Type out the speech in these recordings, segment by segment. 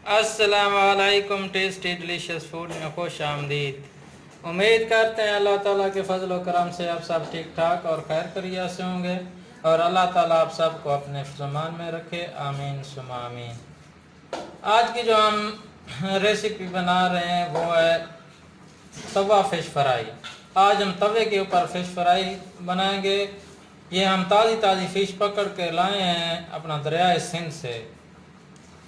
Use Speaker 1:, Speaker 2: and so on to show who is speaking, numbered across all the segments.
Speaker 1: अस्सलामुअलैकुम। Tasty delicious food में खुश आमदीद। उम्मीद करते हैं अल्लाह ताला के फजल व करम से आप सब ठीक ठाक और खैर खैरियत से होंगे और अल्लाह ताला आप सबको अपने ज़मान में रखे, आमीन सुमा आमीन। आज की जो हम रेसिपी बना रहे हैं वो है तवा फ़िश फ्राई। आज हम तवे के ऊपर फ़िश फ्राई बनाएंगे। ये हम ताज़ी ताज़ी फ़िश पकड़ के लाए हैं अपना दरियाए सिंध से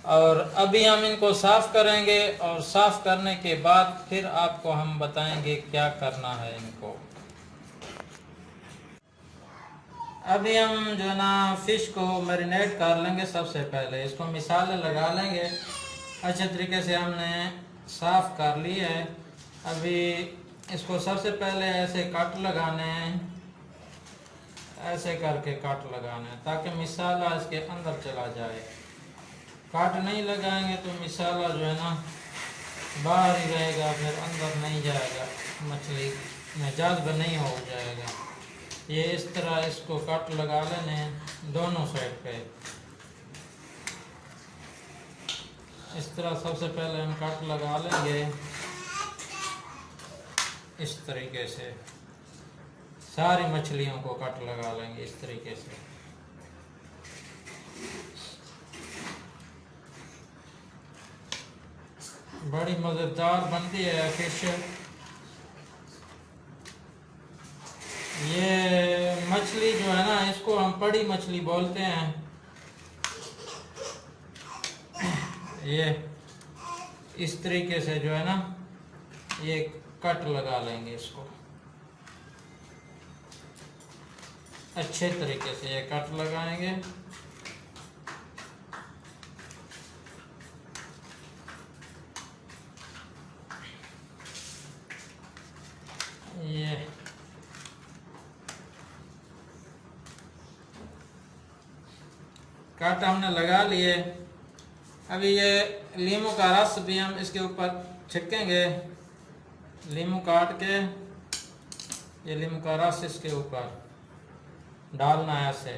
Speaker 1: और अभी हम इनको साफ़ करेंगे और साफ़ करने के बाद फिर आपको हम बताएंगे क्या करना है इनको। अभी हम जो है ना फ़िश को मैरिनेट कर लेंगे। सबसे पहले इसको मिसाले लगा लेंगे। अच्छे तरीके से हमने साफ़ कर लिया है। अभी इसको सबसे पहले ऐसे कट लगाने हैं, ऐसे करके कट लगाना है ताकि मिसाला इसके अंदर चला जाए। काट नहीं लगाएंगे तो मिसाला जो है ना बाहर ही रहेगा, फिर अंदर नहीं जाएगा, मछली में जज्ब नहीं हो जाएगा। ये इस तरह इसको कट लगा लेने हैं दोनों साइड पे। इस तरह सबसे पहले हम कट लगा लेंगे इस तरीके से। सारी मछलियों को कट लगा लेंगे इस तरीके से। बड़ी मज़ेदार बनती है फिश। ये मछली जो है ना इसको हम बड़ी मछली बोलते हैं। ये इस तरीके से जो है ना ये कट लगा लेंगे इसको अच्छे तरीके से। ये कट लगाएंगे। ये कट हमने लगा लिए। अभी ये लीमू का रस भी हम इसके ऊपर छिड़केंगे। लीमू काट के ये लीमू का रस इसके ऊपर डालना है ऐसे।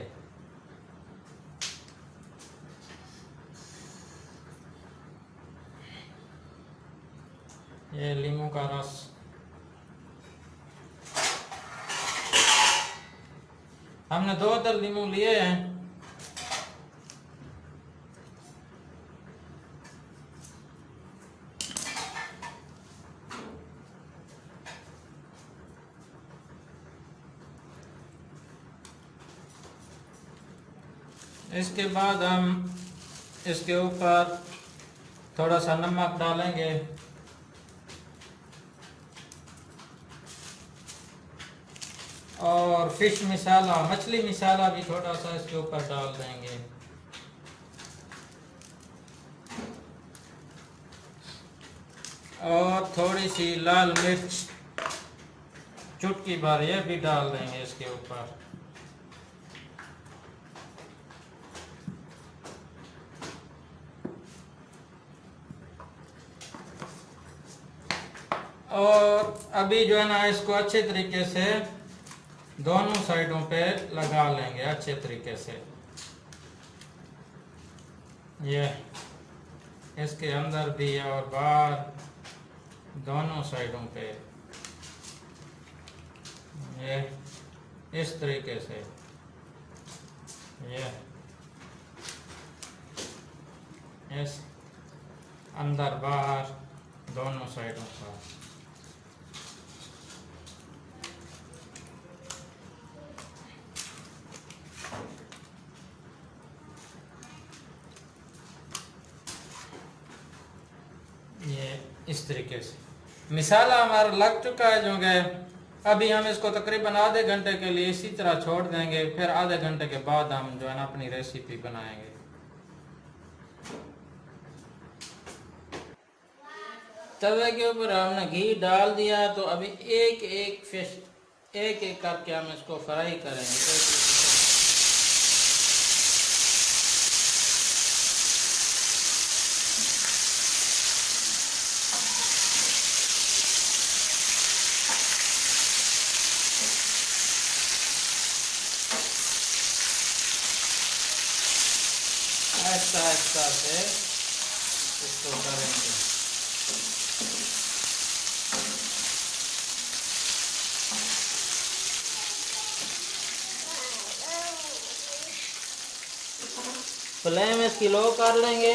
Speaker 1: ये लीमू का रस हमने 2 दर लीमू लिए हैं। इसके बाद हम इसके ऊपर थोड़ा सा नमक डालेंगे और फिश मसाला, मछली मसाला भी थोड़ा सा इसके ऊपर डाल देंगे। और थोड़ी सी लाल मिर्च चुटकी भर ये भी डाल देंगे इसके ऊपर। और अभी जो है ना इसको अच्छे तरीके से दोनों साइडों पे लगा लेंगे अच्छे तरीके से। ये इसके अंदर भी और बाहर दोनों साइडों पे ये इस तरीके से। ये इस अंदर बाहर दोनों साइडों का। ये इस तरीके से मिसाला हमारा लग चुका है जो है। अभी हम इसको तकरीबन आधे घंटे के लिए इसी तरह छोड़ देंगे। फिर आधे घंटे के बाद हम जो है ना अपनी रेसिपी बनाएंगे। तवे के ऊपर हमने घी डाल दिया तो अभी एक एक फिश एक एक करके हम इसको फ्राई करेंगे। आहिस्ता आहिस्ता से इसको करेंगे। फ्लेम इसकी लो कर लेंगे।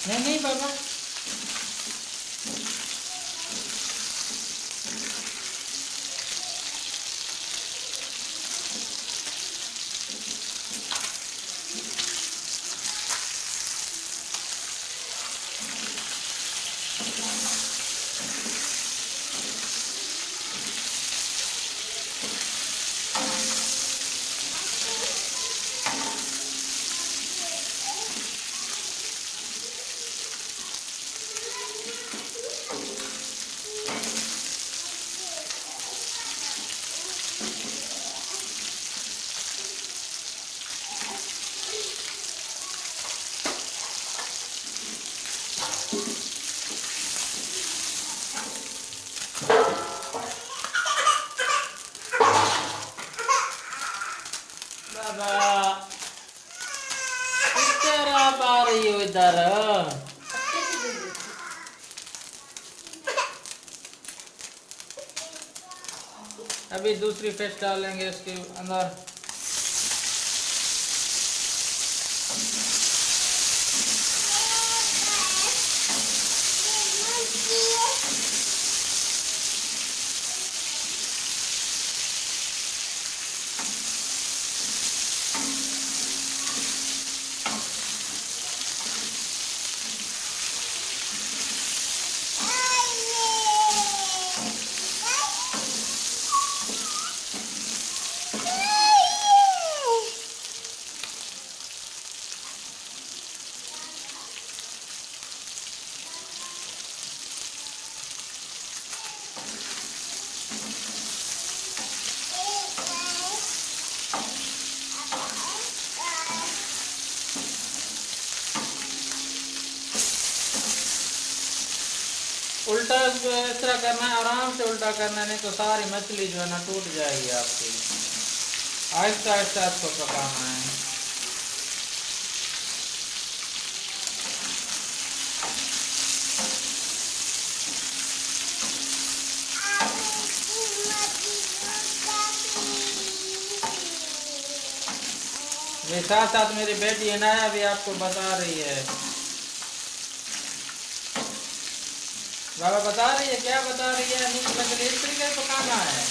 Speaker 1: नहीं नहीं बाबा, बाबा किस तरह आ रही हो इधर? अभी दूसरी फिश डालेंगे इसके अंदर। उल्टा इस तरह करना है, आराम से उल्टा करना है, नहीं तो सारी मछली जो है ना टूट जाएगी आपकी। आहिस्ता आहिस्ता इसको पकाना है। ये साथ साथ मेरी बेटी है ना, अभी आपको बता रही है। बाबा बता रही है, क्या बता रही है? नहीं मछली इस तरीके से पकाना है।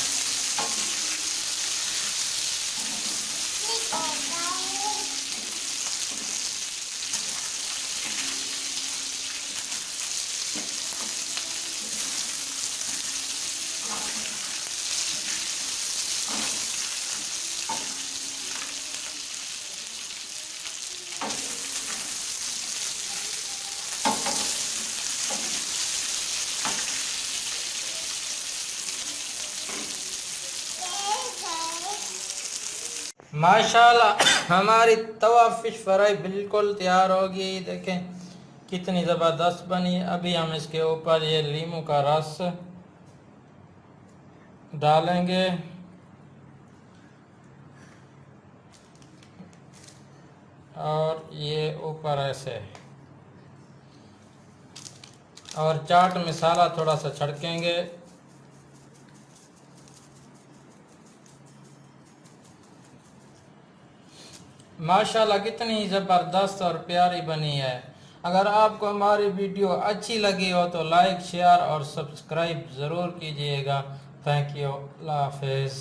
Speaker 1: माशाल्लाह हमारी तवा फिश फ्राई बिल्कुल तैयार होगी। देखें कितनी ज़बरदस्त बनी। अभी हम इसके ऊपर ये नींबू का रस डालेंगे और ये ऊपर ऐसे, और चाट मसाला थोड़ा सा छिड़केंगे। माशाल्लाह कितनी ज़बरदस्त और प्यारी बनी है। अगर आपको हमारी वीडियो अच्छी लगी हो तो लाइक शेयर और सब्सक्राइब ज़रूर कीजिएगा। Thank you. अल्लाह हाफिज़।